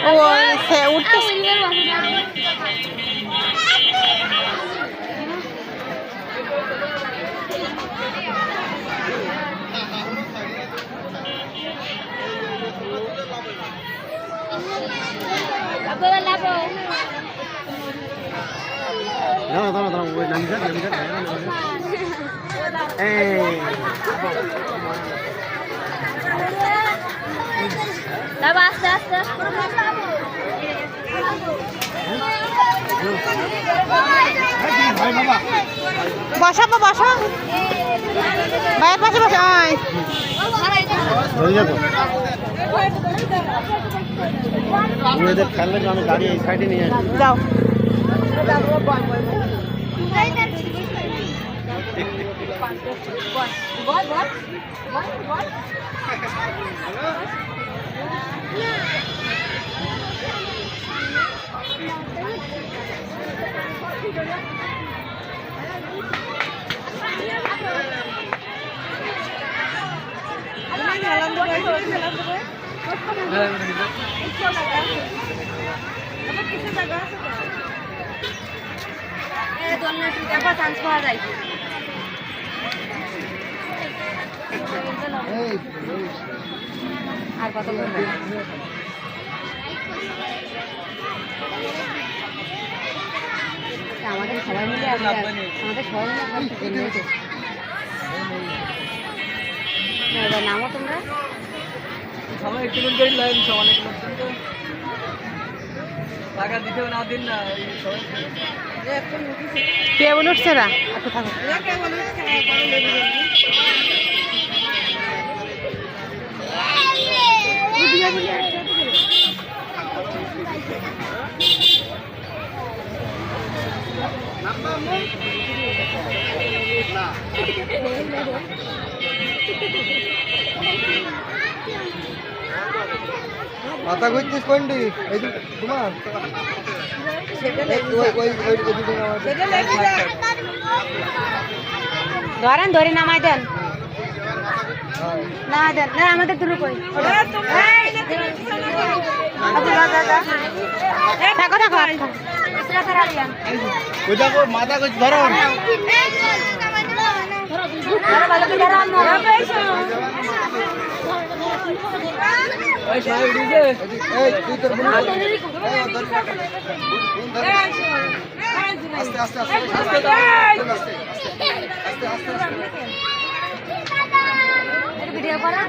ও সে উঠতে আস্তে আস্তে বসাবো বসা ভাইয়ের পাশে বসা মেয়েদের খেললে আমি গাড়ি এই সাইডে নিয়ে আসি যাও চান্স পাওয়া যায় আর কত আমাদের সবাই মিলে আমাদের সবাই মিলে এবার নামো তোমরা সবাই একটু করে লাইন অনেক লোকজন তো টাকা দিতেও না দিন না সবাই কেবল উঠছে না একটু থাকো মাথা ঘুরছিস কোনটি এই তোমার ধরেন ধরে নামাই দেন না দেন না আমাদের দূরে কই থাকো থাকো ওই দেখো মাথা ঘুরছি ধরো ওই সবাই উঠেছে এই তুই তোর বোন আস্তে আস্তে আস্তে আস্তে আস্তে আস্তে ভিডিও করা